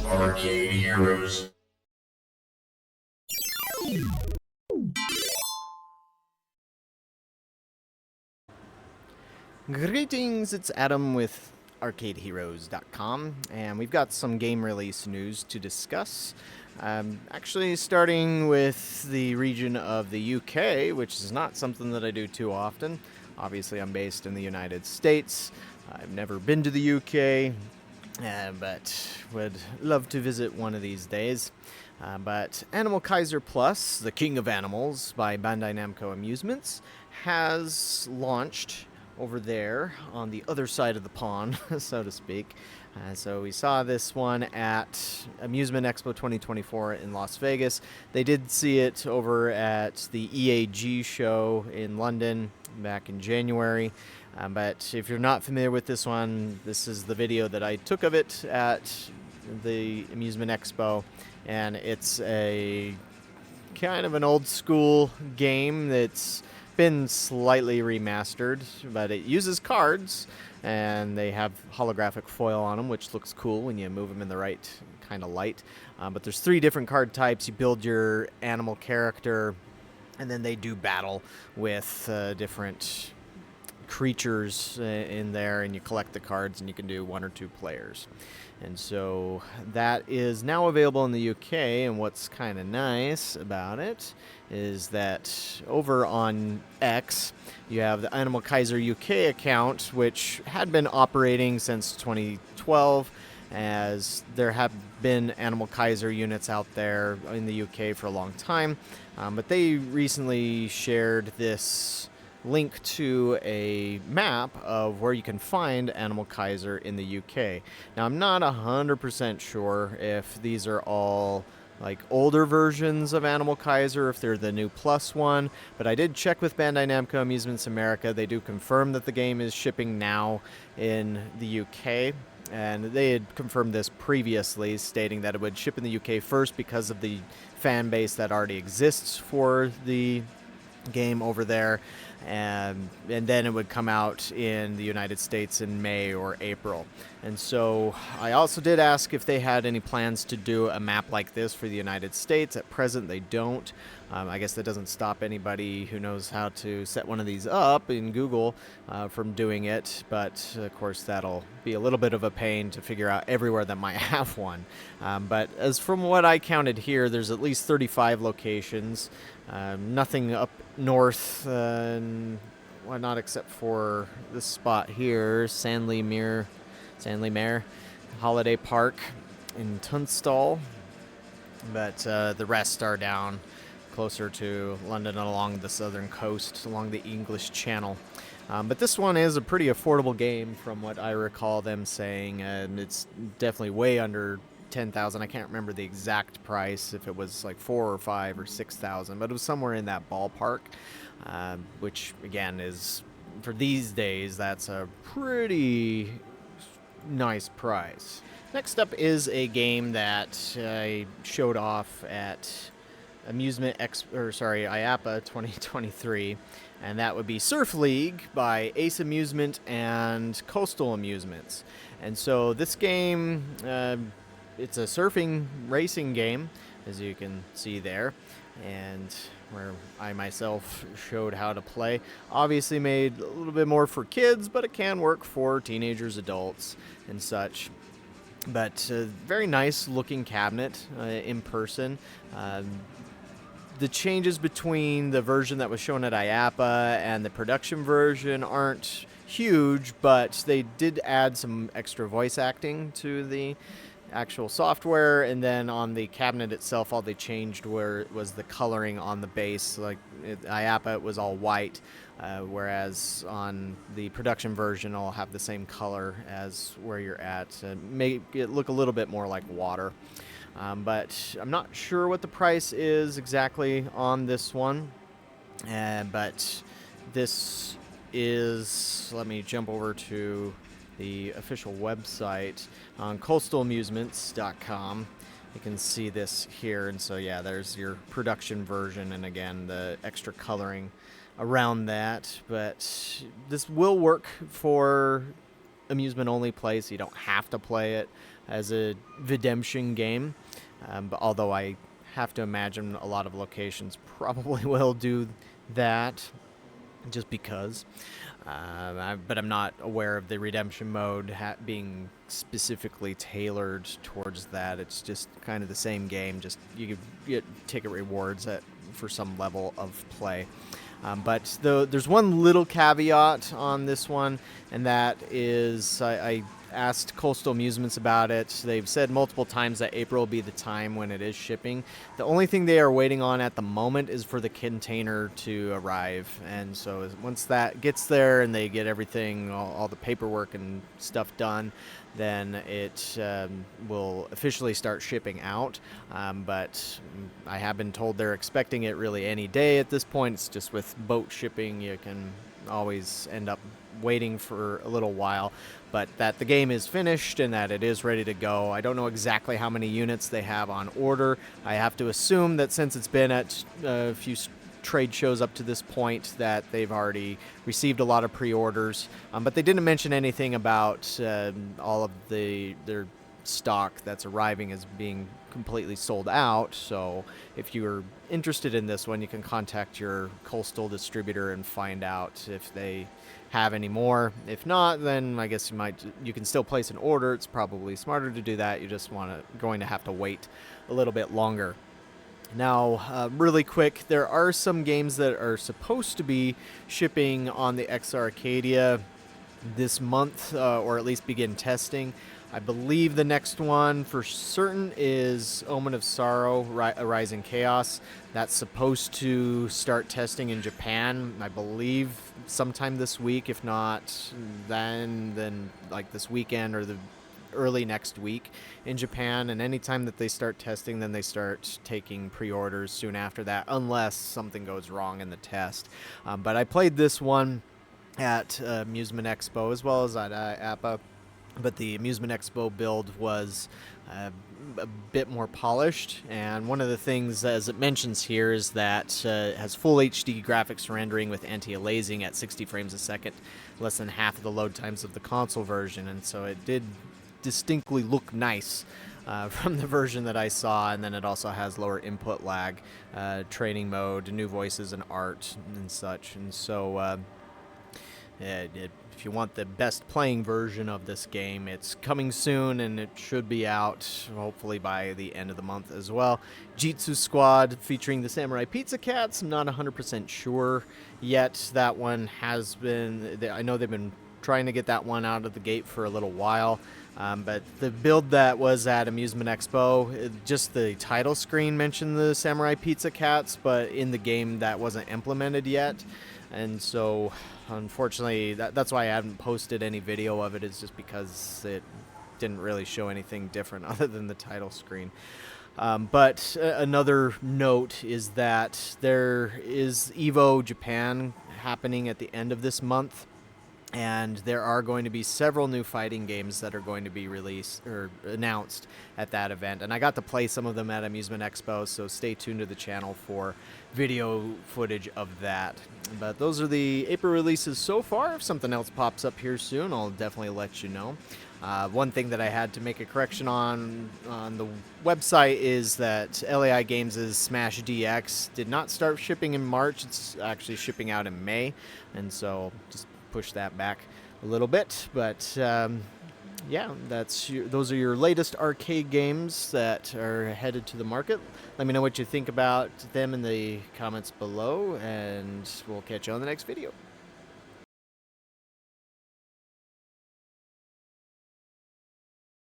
Arcade Heroes. Greetings, it's Adam with ArcadeHeroes.com, and we've got some game release news to discuss. Actually, starting with the region of the UK, which is not something that I do too often. Obviously, I'm based in the United States. I've never been to the UK, but would love to visit one of these days. But Animal Kaiser Plus, the King of Animals by Bandai Namco Amusements, has launched over there on the other side of the pond, so to speak. So we saw this one at Amusement Expo 2024 in Las Vegas. They did see it over at the EAG show in London back in January. But if you're not familiar with this one, this is the video that I took of it at the Amusement Expo. And it's a kind of an old school game that's been slightly remastered, but it uses cards, and they have holographic foil on them, which looks cool when you move them in the right kind of light. But there's 3 different card types. You build your animal character, and then they do battle with different creatures in there, and you collect the cards, and you can do 1 or 2 players. And so that is now available in the UK, and what's kind of nice about it is that over on X, you have the Animal Kaiser UK account, which had been operating since 2012, as there have been Animal Kaiser units out there in the UK for a long time. But they recently shared this link to a map of where you can find Animal Kaiser in the UK. Now, I'm not 100% sure if these are all like older versions of Animal Kaiser, if they're the new plus one, but I did check with Bandai Namco Amusements America. They do confirm that the game is shipping now in the UK, and they had confirmed this previously, stating that it would ship in the UK first because of the fan base that already exists for the game over there, and then it would come out in the United States in May or April. And so I also did ask if they had any plans to do a map like this for the United States. At present, they don't. I guess that doesn't stop anybody who knows how to set one of these up in Google from doing it, but of course that'll be a little bit of a pain to figure out everywhere that might have one. But as from what I counted here, there's at least 35 locations. Nothing up north, well, not except for this spot here, Sandley Mare Holiday Park in Tunstall. But the rest are down closer to London and along the southern coast, along the English Channel. But this one is a pretty affordable game from what I recall them saying, and it's definitely way under 10,000. I can't remember the exact price, if it was like 4 or 5 or 6,000, but it was somewhere in that ballpark, which again is, for these days, that's a pretty nice price. Next up is a game that I showed off at IAPA 2023, and that would be Surf League by Ace Amusement and Coastal Amusements. And so this game, it's a surfing racing game, as you can see there, and where I myself showed how to play. Obviously made a little bit more for kids, but it can work for teenagers, adults, and such. But very nice looking cabinet in person. The changes between the version that was shown at IAPA and the production version aren't huge, but they did add some extra voice acting to the actual software, and then on the cabinet itself, all they changed was the coloring on the base. Like IAPA, it was all white, whereas on the production version, it'll have the same color as where you're at, make it look a little bit more like water. But I'm not sure what the price is exactly on this one, but this is, let me jump over to the official website on coastalamusements.com. You can see this here, and so yeah, there's your production version, and again the extra coloring around that. But this will work for amusement-only play, so you don't have to play it as a redemption game. But although I have to imagine a lot of locations probably will do that just because. But I'm not aware of the redemption mode being specifically tailored towards that. It's just kind of the same game, just you get ticket rewards for some level of play. But there's one little caveat on this one, and that is I asked Coastal Amusements about it. They've said multiple times that April will be the time when it is shipping. The only thing they are waiting on at the moment is for the container to arrive. And so once that gets there and they get everything, all the paperwork and stuff done, then it will officially start shipping out. But I have been told they're expecting it really any day at this point. It's just with boat shipping, you can always end up waiting for a little while, but that the game is finished and that it is ready to go. I don't know exactly how many units they have on order. I have to assume that since it's been at a few trade shows up to this point, that they've already received a lot of pre-orders, but they didn't mention anything about all of their stock that's arriving as being completely sold out. So if you're interested in this one, you can contact your Coastal distributor and find out if they have any more. If not, then I guess you can still place an order. It's probably smarter to do that. You just going to have to wait a little bit longer. Now, really quick, there are some games that are supposed to be shipping on the X Arcadia this month, or at least begin testing. I believe the next one for certain is Omen of Sorrow, Rising Chaos. That's supposed to start testing in Japan, I believe, sometime this week. If not, then like this weekend or the early next week in Japan. And anytime that they start testing, then they start taking pre-orders soon after that, unless something goes wrong in the test. But I played this one at Amusement Expo as well as at APA. But the Amusement Expo build was a bit more polished, and one of the things, as it mentions here, is that it has full HD graphics rendering with anti-aliasing at 60 frames a second, less than half of the load times of the console version, and so it did distinctly look nice from the version that I saw. And then it also has lower input lag, training mode, new voices and art and such, and so if you want the best playing version of this game, it's coming soon, and it should be out hopefully by the end of the month as well. Jitsu Squad featuring the Samurai Pizza Cats. I'm not 100% sure yet. That one has been, I know they've been trying to get that one out of the gate for a little while. But the build that was at Amusement Expo, just the title screen mentioned the Samurai Pizza Cats, but in the game that wasn't implemented yet. And so, unfortunately, that's why I haven't posted any video of it, is just because it didn't really show anything different other than the title screen. But another note is that there is EVO Japan happening at the end of this month. And there are going to be several new fighting games that are going to be released or announced at that event. And I got to play some of them at Amusement Expo, so stay tuned to the channel for video footage of that. But those are the April releases so far. If something else pops up here soon, I'll definitely let you know. One thing that I had to make a correction on the website is that LAI Games' Smash DX did not start shipping in March. It's actually shipping out in May. And so just push that back a little bit, but yeah, those are your latest arcade games that are headed to the market. Let me know what you think about them in the comments below, and we'll catch you on the next video.